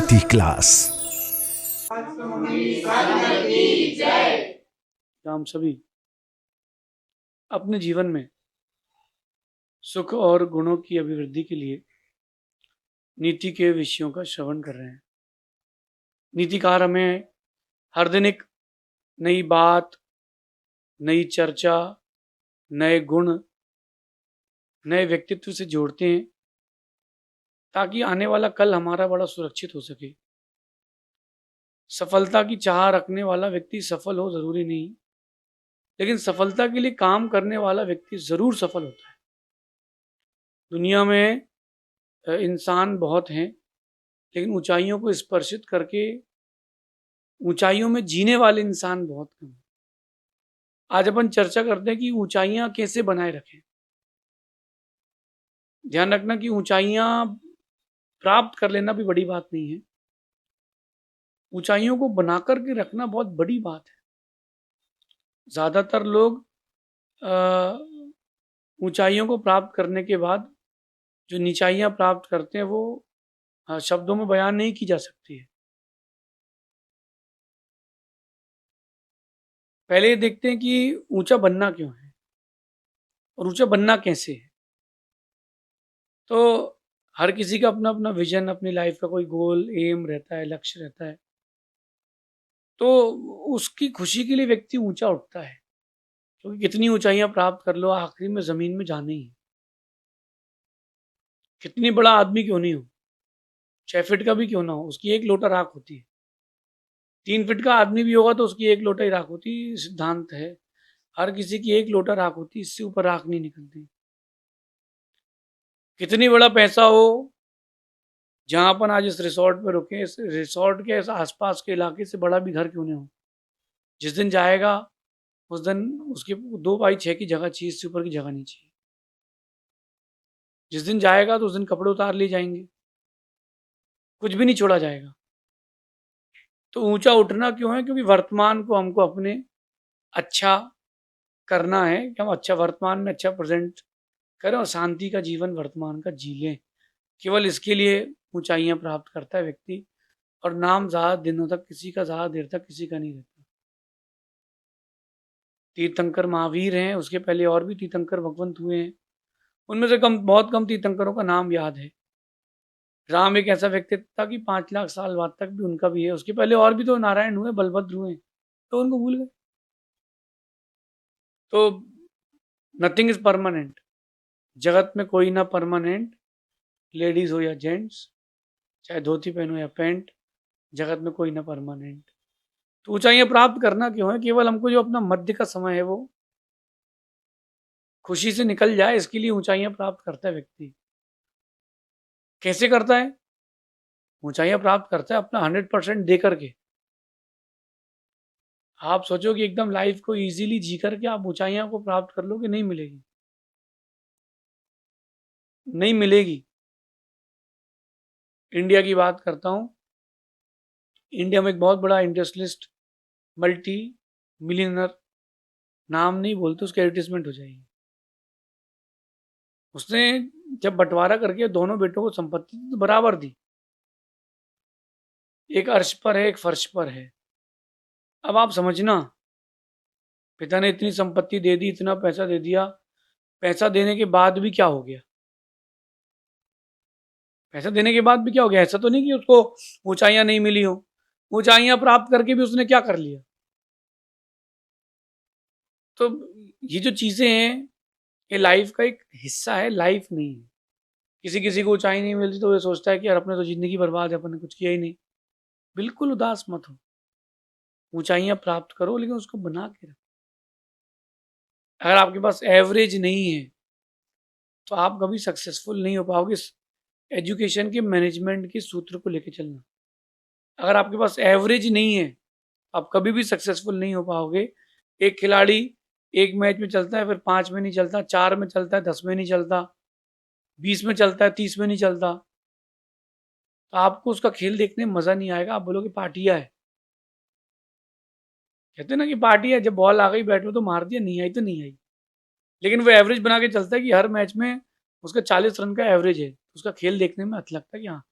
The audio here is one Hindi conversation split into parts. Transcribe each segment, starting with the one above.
नीति क्लास। हम सभी अपने जीवन में सुख और गुणों की अभिवृद्धि के लिए नीति के विषयों का श्रवण कर रहे हैं। नीतिकार हमें हर दिन एक नई बात, नई चर्चा, नए गुण, नए व्यक्तित्व से जोड़ते हैं ताकि आने वाला कल हमारा बड़ा सुरक्षित हो सके। सफलता की चाह रखने वाला व्यक्ति सफल हो जरूरी नहीं, लेकिन सफलता के लिए काम करने वाला व्यक्ति जरूर सफल होता है। दुनिया में इंसान बहुत हैं, लेकिन ऊंचाइयों को स्पर्शित करके ऊंचाइयों में जीने वाले इंसान बहुत कम हैं। आज अपन चर्चा करते हैं कि ऊंचाइयां कैसे बनाए रखें। ध्यान रखना कि ऊंचाइयां प्राप्त कर लेना भी बड़ी बात नहीं है, ऊंचाइयों को बनाकर के रखना बहुत बड़ी बात है। ज्यादातर लोग ऊंचाइयों को प्राप्त करने के बाद जो नीचाइयां प्राप्त करते हैं वो शब्दों में बयान नहीं की जा सकती है। पहले ये देखते हैं कि ऊंचा बनना क्यों है और ऊंचा बनना कैसे है। तो हर किसी का अपना अपना विजन, अपनी लाइफ का कोई गोल, एम रहता है, लक्ष्य रहता है। तो उसकी खुशी के लिए व्यक्ति ऊंचा उठता है, क्योंकि कितनी ऊंचाइयां प्राप्त कर लो, आखिरी में जमीन में जाना ही है। कितनी बड़ा आदमी क्यों नहीं हो, 6 फीट का भी क्यों ना हो, उसकी एक लोटा राख होती है। 3 फीट का आदमी भी होगा तो उसकी एक लोटा ही राख होती है। सिद्धांत है, हर किसी की एक लोटा राख होती, इससे ऊपर राख नहीं निकलती। कितनी बड़ा पैसा हो, जहां अपन आज इस रिसोर्ट पे रुके, इस रिसोर्ट के आसपास के इलाके से बड़ा भी घर क्यों नहीं हो, जिस दिन जाएगा उस दिन उसकी 2x6 की जगह चाहिए, इससे ऊपर की जगह नहीं चाहिए। जिस दिन जाएगा तो उस दिन कपड़े उतार लिए जाएंगे, कुछ भी नहीं छोड़ा जाएगा। तो ऊंचा उठना क्यों है? क्योंकि वर्तमान को हमको अपने अच्छा करना है कि हम अच्छा वर्तमान में अच्छा प्रेजेंट करें और शांति का जीवन वर्तमान का जी लें। केवल इसके लिए ऊंचाइयां प्राप्त करता है व्यक्ति, और नाम ज़्यादा दिनों तक किसी का, ज़्यादा देर तक किसी का नहीं रहता। तीर्थंकर महावीर हैं, उसके पहले और भी तीर्थंकर भगवंत हुए हैं। उनमें से बहुत कम तीर्थंकरों का नाम याद है। राम एक ऐसा व्यक्तित्व था कि 5 लाख साल बाद तक भी उनका भी है। उसके पहले और भी तो नारायण हुए, बलभद्र हुए, तो उनको भूल गए। तो नथिंग इज परमानेंट, जगत में कोई ना परमानेंट, लेडीज हो या जेंट्स, चाहे धोती पहनो या पैंट, जगत में कोई ना परमानेंट। तो ऊंचाइयां प्राप्त करना क्यों है? केवल हमको जो अपना मध्य का समय है वो खुशी से निकल जाए, इसके लिए ऊंचाइयां प्राप्त करता है व्यक्ति। कैसे करता है? ऊंचाइयां प्राप्त करता है अपना 100% दे करके। आप सोचो कि एकदम लाइफ को इजीली जी करके आप ऊंचाइयां को प्राप्त कर लोगे, नहीं मिलेगी, नहीं मिलेगी। इंडिया की बात करता हूं। इंडिया में एक बहुत बड़ा इंडस्ट्रियलिस्ट, मल्टी मिलियनर, नाम नहीं बोलते, उसकी एडवर्टीजमेंट हो जाएगी। उसने जब बंटवारा करके दोनों बेटों को संपत्ति तो बराबर दी, एक अर्श पर है, एक फर्श पर है। अब आप समझना, पिता ने इतनी संपत्ति दे दी, इतना पैसा दे दिया, पैसा देने के बाद भी क्या हो गया? पैसा देने के बाद भी क्या हो गया? ऐसा तो नहीं कि उसको ऊंचाइयां नहीं मिली हो, ऊंचाइयां प्राप्त करके भी उसने क्या कर लिया? तो ये जो चीजें हैं, ये लाइफ का एक हिस्सा है, लाइफ नहीं है। किसी किसी को ऊंचाई नहीं मिलती तो ये सोचता है कि यार अपने तो जिंदगी बर्बाद है, अपन ने कुछ किया ही नहीं। बिल्कुल उदास मत हो, ऊंचाइयां प्राप्त करो, लेकिन उसको बना के रखो। अगर आपके पास एवरेज नहीं है तो आप कभी सक्सेसफुल नहीं हो पाओगे। एजुकेशन के मैनेजमेंट के सूत्र को लेकर चलना, अगर आपके पास एवरेज नहीं है आप कभी भी सक्सेसफुल नहीं हो पाओगे। एक खिलाड़ी एक मैच में चलता है, फिर 5 में नहीं चलता, 4 में चलता है, 10 में नहीं चलता, 20 में चलता है, 30 में नहीं चलता, तो आपको उसका खेल देखने में मजा नहीं आएगा। आप बोलोगे पार्टिया है। कहते हैं ना कि पार्टी है, जब बॉल आ गई बैट में तो मार दिया, नहीं आई तो नहीं आई। लेकिन वो एवरेज बना के चलता है कि हर मैच में उसका 40 रन का एवरेज है, उसका खेल देखने में अच्छा लगता है कि हाँ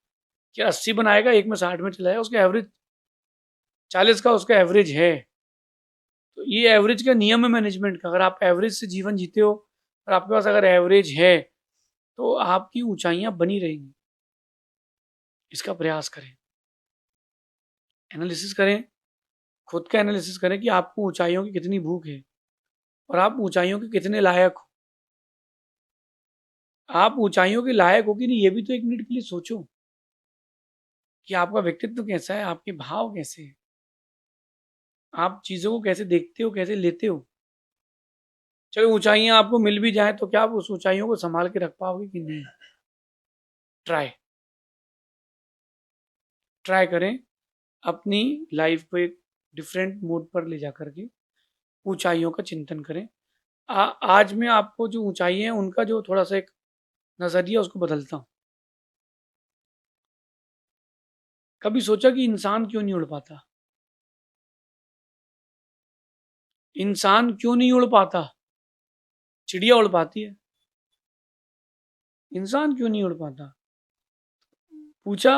कि 80 बनाएगा, एक में 60 में चला जाएगा, उसका एवरेज 40 का उसका एवरेज है। तो ये एवरेज का नियम है मैनेजमेंट का। अगर आप एवरेज से जीवन जीते हो और आपके पास अगर एवरेज है तो आपकी ऊंचाइयां बनी रहेंगी। इसका प्रयास करें, एनालिसिस करें, खुद का एनालिसिस करें कि आपको ऊंचाइयों की कितनी भूख है और आप ऊंचाइयों के कितने लायक हो। आप ऊंचाइयों के लायक हो कि नहीं, ये भी तो एक मिनट के लिए सोचो कि आपका व्यक्तित्व कैसा है, आपके भाव कैसे हैं, आप चीजों को कैसे देखते हो, कैसे लेते हो। चलो ऊंचाइयां आपको मिल भी जाए तो क्या आप उस ऊंचाइयों को संभाल के रख पाओगे कि नहीं। ट्राई ट्राई करें अपनी लाइफ को एक डिफरेंट मोड पर ले जा करके ऊंचाइयों का चिंतन करें। आज मैं आपको जो ऊंचाई है उनका जो थोड़ा सा एक नजरिया उसको बदलता हूँ। कभी सोचा कि इंसान क्यों नहीं उड़ पाता? इंसान क्यों नहीं उड़ पाता? चिड़िया उड़ पाती है, इंसान क्यों नहीं उड़ पाता? पूछा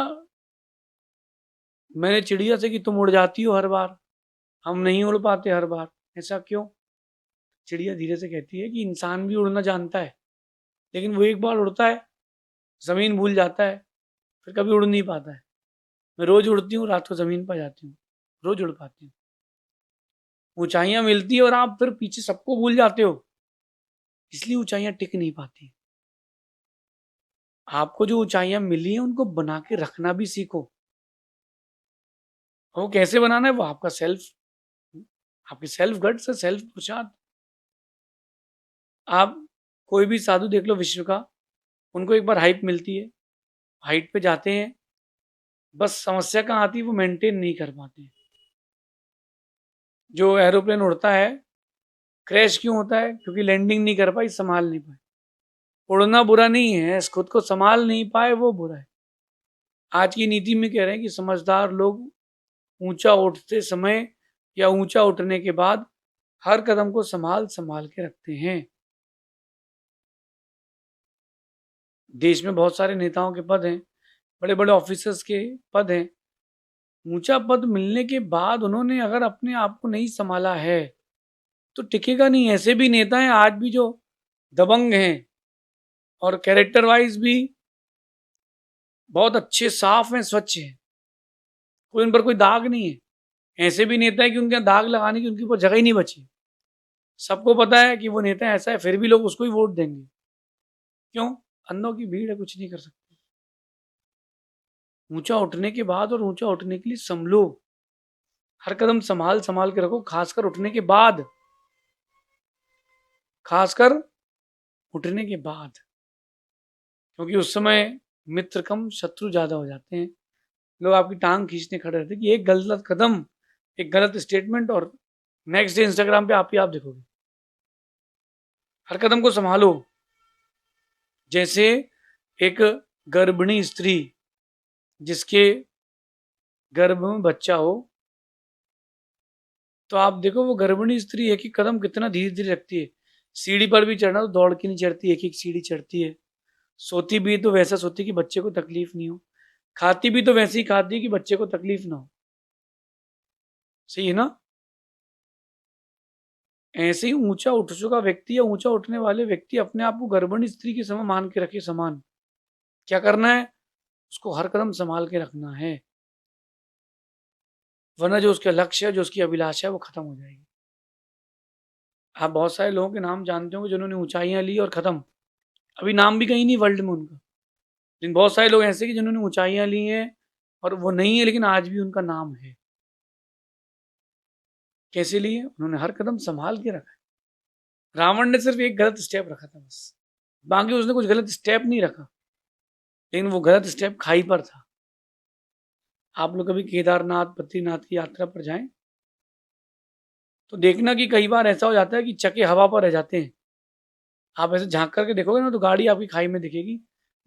मैंने चिड़िया से कि तुम उड़ जाती हो हर बार, हम नहीं उड़ पाते हर बार, ऐसा क्यों? चिड़िया धीरे से कहती है कि इंसान भी उड़ना जानता है, लेकिन वो एक बार उड़ता है, जमीन भूल जाता है, फिर कभी उड़ नहीं पाता है। मैं रोज उड़ती हूँ, रात को जमीन पर जाती हूँ, रोज उड़ पाती हूँ। ऊंचाइयां मिलती है और आप फिर पीछे सबको भूल जाते हो, इसलिए ऊंचाइयां टिक नहीं पाती। आपको जो ऊंचाइयां मिली हैं उनको बना के रखना भी सीखो। वो कैसे बनाना है, वो आपका आपकी सेल्फ गट से, सेल्फ पुरुषार्थ। आप कोई भी साधु देख लो विश्व का, उनको एक बार हाइट मिलती है, हाइट पे जाते हैं, बस समस्या कहाँ आती है, वो मेंटेन नहीं कर पाते हैं। जो एरोप्लेन उड़ता है क्रैश क्यों होता है? क्योंकि लैंडिंग नहीं कर पाई, संभाल नहीं पाए। उड़ना बुरा नहीं है, खुद को संभाल नहीं पाए वो बुरा है। आज की नीति में कह रहे हैं कि समझदार लोग ऊंचा उठते समय या ऊंचा उठने के बाद हर कदम को संभाल संभाल के रखते हैं। देश में बहुत सारे नेताओं के पद हैं, बड़े बड़े ऑफिसर्स के पद हैं। ऊंचा पद मिलने के बाद उन्होंने अगर अपने आप को नहीं संभाला है तो टिकेगा नहीं। ऐसे भी नेता हैं आज भी जो दबंग हैं और कैरेक्टर वाइज भी बहुत अच्छे, साफ हैं, स्वच्छ हैं, कोई उन पर कोई दाग नहीं है। ऐसे भी नेता है कि उनके दाग लगाने की उनके ऊपर जगह ही नहीं बची। सबको पता है कि वो नेता ऐसा है, फिर भी लोग उसको ही वोट देंगे। क्यों? अंधों की भीड़ है, कुछ नहीं कर सकते। ऊंचा उठने के बाद और ऊंचा उठने के लिए संभलो, हर कदम संभाल संभाल के रखो, खासकर उठने के बाद, खासकर उठने के बाद, क्योंकि उस समय मित्र कम शत्रु ज्यादा हो जाते हैं। लोग आपकी टांग खींचने खड़े रहते हैं कि एक गलत कदम, एक गलत स्टेटमेंट और नेक्स्ट डे इंस्टाग्राम पे आप ही आप देखोगे। हर कदम को संभालो। जैसे एक गर्भिणी स्त्री जिसके गर्भ में बच्चा हो, तो आप देखो वो गर्भिणी स्त्री एक एक कदम कितना धीरे धीरे रखती है। सीढ़ी पर भी चढ़ना तो दौड़ के नहीं चढ़ती, एक एक सीढ़ी चढ़ती है। सोती भी तो वैसा सोती कि बच्चे को तकलीफ नहीं हो, खाती भी तो वैसे ही खाती है कि बच्चे को तकलीफ ना हो। सही है ना? ऐसे ही ऊंचा उठ चुका व्यक्ति या ऊंचा उठने वाले व्यक्ति अपने आप को गर्भिणी स्त्री के समान मान के रखे। समान क्या करना है? उसको हर कदम संभाल के रखना है, वरना जो उसका लक्ष्य है, जो उसकी अभिलाषा है, वो खत्म हो जाएगी। आप बहुत सारे लोगों के नाम जानते होंगे जिन्होंने ऊंचाइयां ली और खत्म, अभी नाम भी कहीं नहीं वर्ल्ड में उनका। लेकिन बहुत सारे लोग ऐसे कि जिन्होंने ऊंचाइयां ली हैं और वो नहीं है, लेकिन आज भी उनका नाम है। कैसे लिए? उन्होंने हर कदम संभाल के रखा। रावण ने सिर्फ एक गलत स्टेप रखा था बस, बाकी उसने कुछ गलत स्टेप नहीं रखा, लेकिन वो गलत स्टेप खाई पर था। आप लोग कभी केदारनाथ, बद्रीनाथ की यात्रा पर जाएं तो देखना कि कई बार ऐसा हो जाता है कि चके हवा पर रह जाते हैं। आप ऐसे झांक करके देखोगे ना तो गाड़ी आपकी खाई में दिखेगी,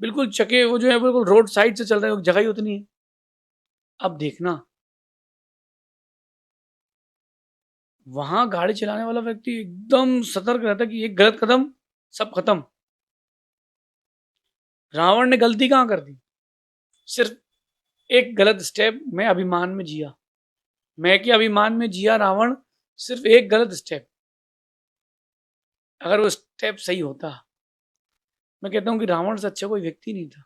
बिल्कुल चके वो जो है बिल्कुल रोड साइड से चल रहे हैं, जगह ही उतनी है। अब देखना वहां गाड़ी चलाने वाला व्यक्ति एकदम सतर्क रहता है कि एक गलत कदम सब खत्म। रावण ने गलती कहां कर दी? सिर्फ एक गलत स्टेप मैं अभिमान में जिया, मैं के अभिमान में जिया रावण, सिर्फ एक गलत स्टेप, अगर वो स्टेप सही होता, मैं कहता हूं कि रावण से अच्छा कोई व्यक्ति नहीं था।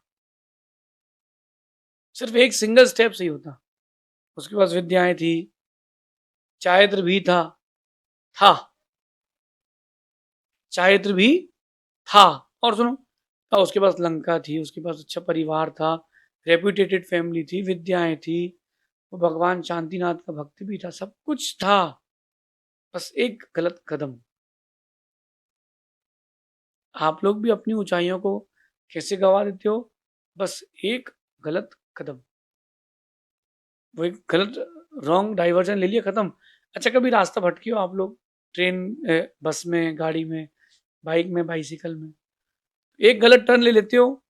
सिर्फ एक सिंगल स्टेप सही होता। उसके पास विद्याएं थी, चारित्र भी था चारित्र भी था। और सुनो, उसके पास लंका थी, उसके पास अच्छा परिवार था, रेप्यूटेटेड फैमिली थी, विद्याएं थी, वो भगवान शांतिनाथ का भक्त भी था, सब कुछ था, बस एक गलत कदम। आप लोग भी अपनी ऊंचाइयों को कैसे गवा देते हो? बस एक गलत कदम, वो एक गलत रॉन्ग डाइवर्जन ले लिया, खत्म। अच्छा, कभी रास्ता भटके हो आप लोग? ट्रेन, बस में, गाड़ी में, बाइक में, बाइसिकल में, एक गलत टर्न ले लेते हो।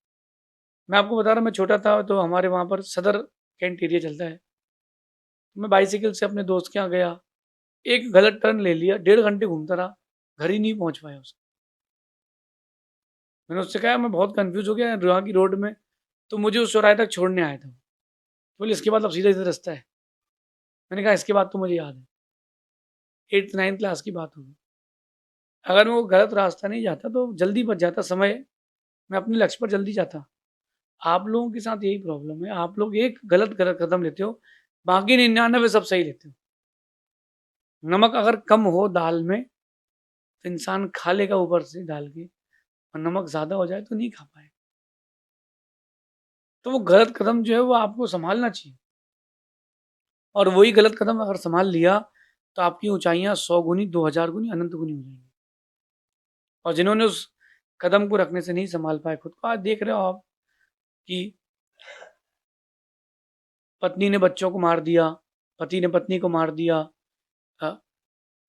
मैं आपको बता रहा हूँ, मैं छोटा था तो हमारे वहाँ पर सदर कैंट एरिया चलता है, मैं बाइसिकल से अपने दोस्त के यहाँ गया, एक गलत टर्न ले लिया, 1.5 घंटे घूमता रहा, घर ही नहीं पहुँच पाया उससे। मैंने उससे कहा मैं बहुत कंफ्यूज हो गया यहाँ की रोड में, तो मुझे उस चौराहे तक छोड़ने आया था। बोले इसके बाद अब सीधा सीधा रास्ता है। मैंने कहा इसके बाद तो मुझे याद है, 8th 9th क्लास की बात होगी। अगर मैं वो गलत रास्ता नहीं जाता तो जल्दी बच जाता समय, मैं अपने लक्ष्य पर जल्दी जाता। आप लोगों के साथ यही प्रॉब्लम है, आप लोग एक गलत गलत कदम लेते हो, बाकी 99 सब सही लेते हो। नमक अगर कम हो दाल में तो इंसान खा लेगा ऊपर से डाल के, और नमक ज्यादा हो जाए तो नहीं खा पाए। तो वो गलत कदम जो है वो आपको संभालना चाहिए, और वही गलत कदम अगर संभाल लिया तो आपकी ऊंचाइयां 100 गुनी, 2000 गुनी, अनंत गुनी हो जाएंगी। और जिन्होंने उस कदम को रखने से नहीं संभाल पाए खुद को, आज देख रहे हो आप कि पत्नी ने बच्चों को मार दिया, पति ने पत्नी को मार दिया,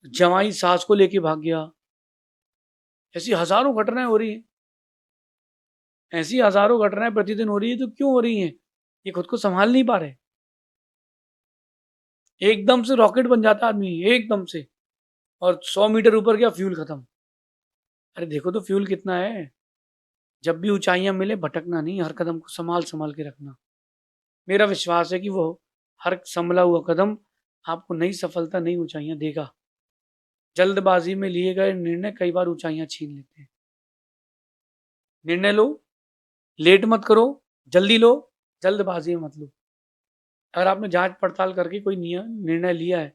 जवाई सास को लेके भाग गया, ऐसी हजारों घटनाएं हो रही हैं। ऐसी हजारों घटनाएं प्रतिदिन हो रही है, तो क्यों हो रही हैं? ये खुद को संभाल नहीं पा रहे। एकदम से रॉकेट बन जाता आदमी, एकदम से, और 100 मीटर ऊपर गया, फ्यूल खत्म। अरे देखो तो फ्यूल कितना है। जब भी ऊंचाइयां मिले भटकना नहीं, हर कदम को संभाल संभाल के रखना। मेरा विश्वास है कि वो हर संभला हुआ कदम आपको नई सफलता, नई ऊंचाइयां देगा। जल्दबाजी में लिए गए निर्णय कई बार ऊंचाइयां छीन लेते हैं। निर्णय लो, लेट मत करो, जल्दी लो, जल्दबाजी में मत लो। अगर आपने जांच पड़ताल करके कोई निर्णय लिया है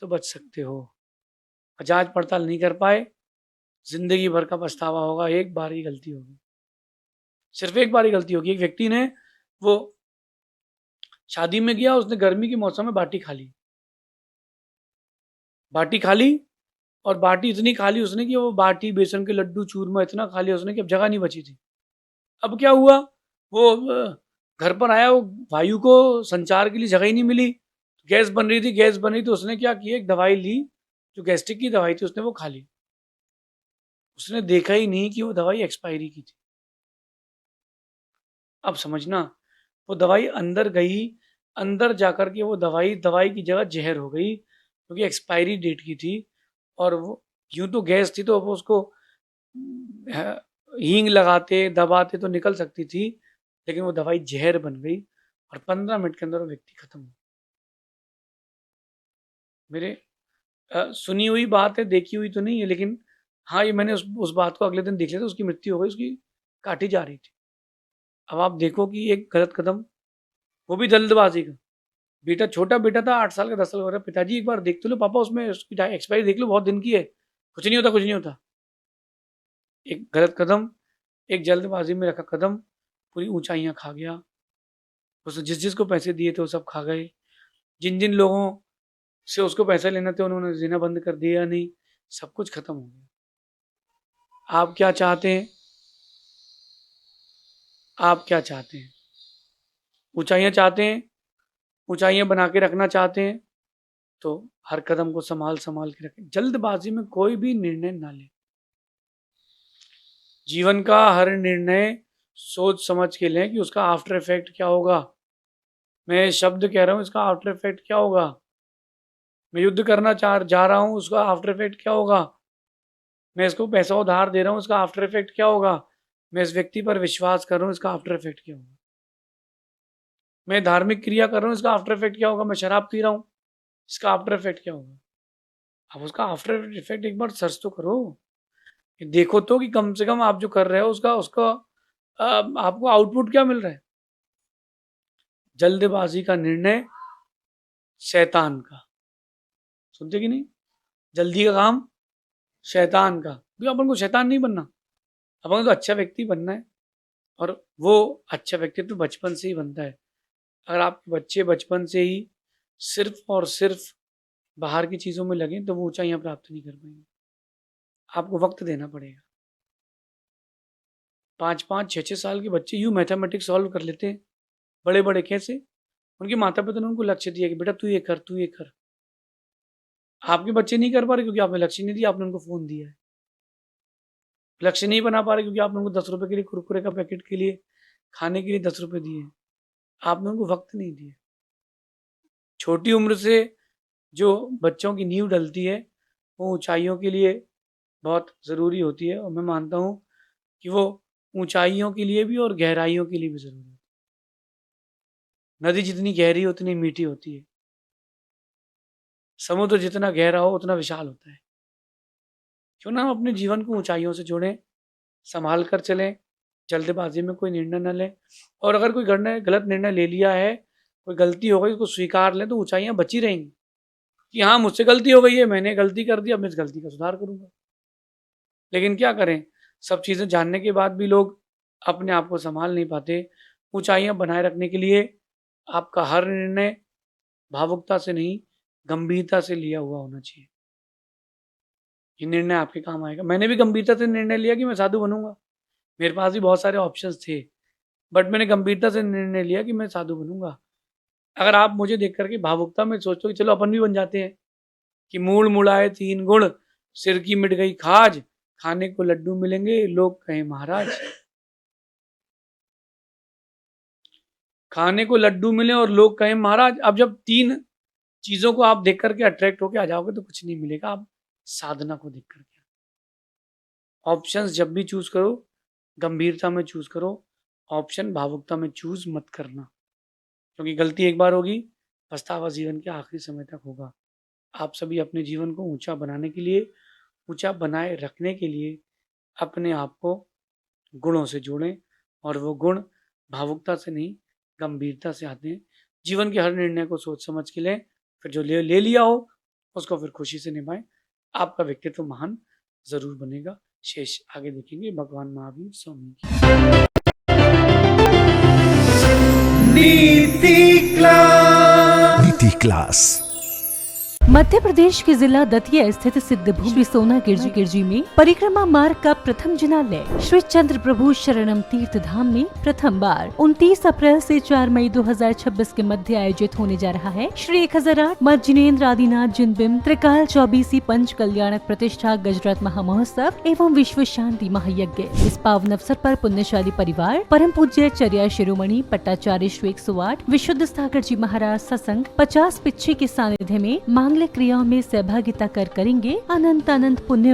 तो बच सकते हो। जांच पड़ताल नहीं कर पाए, जिंदगी भर का पछतावा होगा। एक बार ही गलती होगी, सिर्फ एक बार ही गलती होगी। एक व्यक्ति ने, वो शादी में गया, उसने गर्मी के मौसम में बाटी खा ली, बाटी खा ली, और बाटी इतनी खा ली उसने कि वो बाटी, बेसन के लड्डू, चूरमा इतना खा लिया उसने कि अब जगह नहीं बची थी। अब क्या हुआ, वो घर पर आया, वो वायु को संचार के लिए जगह ही नहीं मिली, गैस बन रही थी, गैस बन रही, तो उसने क्या किया, एक दवाई ली, जो गैस्ट्रिक की दवाई थी, उसने वो खा ली। उसने देखा ही नहीं कि वो दवाई एक्सपायरी की थी। अब समझना, वो दवाई अंदर गई, अंदर जाकर के वो दवाई, दवाई की जगह जहर हो गई, क्योंकि एक्सपायरी डेट की थी। और वो, यूं तो गैस थी तो वो उसको हींग लगाते दबाते तो निकल सकती थी, लेकिन वो दवाई जहर बन गई, और 15 मिनट के अंदर वो व्यक्ति खत्म हो। मेरे सुनी हुई बात है, देखी हुई तो नहीं है, लेकिन हाँ, ये मैंने उस बात को अगले दिन देख लिया था, उसकी मृत्यु हो गई, उसकी काटी जा रही थी। अब आप देखो कि एक गलत कदम, वो भी जल्दबाजी का। बेटा, छोटा बेटा था, 8 साल का, 10 साल का, पिताजी एक बार देख तो लो पापा, उसमें उसकी एक्सपायरी देख लो, बहुत दिन की है, कुछ नहीं होता, कुछ नहीं होता। एक गलत कदम, एक जल्दबाजी में रखा कदम, पूरी ऊंचाइयां खा गया। उसने जिस जिसको पैसे दिए थे वो सब खा गए, जिन जिन लोगों से उसको पैसे लेना थे उन्होंने देना बंद कर दिया, नहीं, सब कुछ खत्म हो गया। आप क्या चाहते हैं? आप क्या चाहते हैं? ऊंचाइयां चाहते हैं? ऊंचाइयां बना के रखना चाहते हैं? तो हर कदम को संभाल संभाल के रखें, जल्दबाजी में कोई भी निर्णय ना लें। जीवन का हर निर्णय सोच समझ के लें कि उसका आफ्टर इफेक्ट क्या होगा। मैं शब्द कह रहा हूं, इसका आफ्टर इफेक्ट क्या होगा। मैं युद्ध करना जा रहा हूं, उसका आफ्टर इफेक्ट क्या होगा। मैं इसको पैसा उधार दे रहा हूं, इसका आफ्टर इफेक्ट क्या होगा। मैं इस व्यक्ति पर विश्वास कर रहा हूं, इसका आफ्टर इफेक्ट क्या होगा। मैं धार्मिक क्रिया कर रहा हूँ, इसका आफ्टर इफेक्ट क्या होगा? मैं शराब पी रहा हूँ, इसका आफ्टर इफेक्ट क्या होगा? अब उसका आफ्टर इफेक्ट एक बार सर्च तो करो, देखो तो कि कम से कम आप जो कर रहे हो उसका उसका आपको आउटपुट क्या मिल रहा है। जल्दबाजी का निर्णय शैतान का, सुनते कि नहीं? जल्दी का काम शैतान का। भी अपन को शैतान नहीं बनना, अपन को तो अच्छा व्यक्ति बनना है, और वो अच्छा व्यक्तित्व तो बचपन से ही बनता है। अगर आपके बच्चे बचपन से ही सिर्फ और सिर्फ बाहर की चीज़ों में लगे तो वो ऊंचाइयां प्राप्त नहीं कर पाएंगे। आपको वक्त देना पड़ेगा। 5-5, 6-6 साल के बच्चे यूँ मैथमेटिक्स सॉल्व कर लेते हैं, बड़े बड़े कैसे? उनके माता पिता ने उनको लक्ष्य दिया कि बेटा तू ये कर, तू ये कर। आपके बच्चे नहीं कर पा रहे क्योंकि आपने लक्ष्य नहीं दिया, आपने उनको फ़ोन दिया है। लक्ष्य नहीं बना पा रहे क्योंकि आपने उनको 10 रुपए के लिए, कुरकुरे का पैकेट के लिए, खाने के लिए 10 रुपए दिए हैं। आपने उनको वक्त नहीं दिया। छोटी उम्र से जो बच्चों की नींव डलती है वो ऊंचाइयों के लिए बहुत ज़रूरी होती है, और मैं मानता हूँ कि वो ऊंचाइयों के लिए भी और गहराइयों के लिए भी ज़रूरी है। नदी जितनी गहरी हो उतनी मीठी होती है, समुद्र जितना गहरा हो उतना विशाल होता है। क्यों ना हम अपने जीवन को ऊंचाइयों से जोड़ें, संभाल कर चलें, जल्दबाजी में कोई निर्णय न लें, और अगर कोई गलत निर्णय ले लिया है, कोई गलती हो गई, उसको स्वीकार लें, तो ऊंचाइयां बची रहेंगी कि हाँ मुझसे गलती हो गई है, मैंने गलती कर दी, अब मैं इस गलती का सुधार करूंगा। लेकिन क्या करें, सब चीज़ें जानने के बाद भी लोग अपने आप को संभाल नहीं पाते। ऊंचाइयां बनाए रखने के लिए आपका हर निर्णय भावुकता से नहीं, गंभीरता से लिया हुआ होना चाहिए। ये निर्णय आपके काम आएगा। मैंने भी गंभीरता से निर्णय लिया कि मैं साधु बनूंगा। मेरे पास भी बहुत सारे ऑप्शंस थे, बट मैंने गंभीरता से निर्णय लिया कि मैं साधु बनूंगा। अगर आप मुझे देख करके भावुकता में सोचो कि चलो अपन भी बन जाते हैं, कि मूड़ मुड़ाए 3 गुण, सिर की मिट गई खाज, खाने को लड्डू मिलेंगे लोग कहें महाराज। खाने को लड्डू मिले और लोग कहें महाराज। अब जब 3 चीजों को आप देख करके अट्रैक्ट होके आ जाओगे तो कुछ नहीं मिलेगा। आप साधना को देख करके ऑप्शंस जब भी चूज करो, गंभीरता में चूज करो। ऑप्शन भावुकता में चूज मत करना, क्योंकि गलती एक बार होगी, पछतावा जीवन के आखिरी समय तक होगा। आप सभी अपने जीवन को ऊंचा बनाने के लिए, ऊंचा बनाए रखने के लिए अपने आप को गुणों से जोड़ें, और वो गुण भावुकता से नहीं, गंभीरता से आते हैं। जीवन के हर निर्णय को सोच समझ के लें, फिर जो ले लिया हो उसको फिर खुशी से निभाएं। आपका व्यक्तित्व महान जरूर बनेगा। शेष आगे देखेंगे भगवान महावीर स्वामी की। नीति क्लास। मध्य प्रदेश के जिला दतिया स्थित सिद्ध भूमि सोना गिरजी में परिक्रमा मार्ग का प्रथम जिनालय श्री चंद्र प्रभु शरणम तीर्थ धाम में प्रथम बार 29 अप्रैल से 4 मई 2026 के मध्य आयोजित होने जा रहा है श्री 1008 मत जिनेन्द्र आदिनाथ जिनबिम त्रिकाल 24 पंच कल्याणक प्रतिष्ठा गजरत महामहोत्सव एवं विश्व शांति महायज्ञ। इस पावन अवसर पर पुण्यशाली परिवार परम पूज्य चर्या शिरोमणि पट्टाचार्य श्री 108 विशुद्ध सागर जी महाराज सत्संग 50 पिच्छे के सानिध्य में मांगलिक क्रियाओं में सहभागिता करेंगे। अनंत पुण्य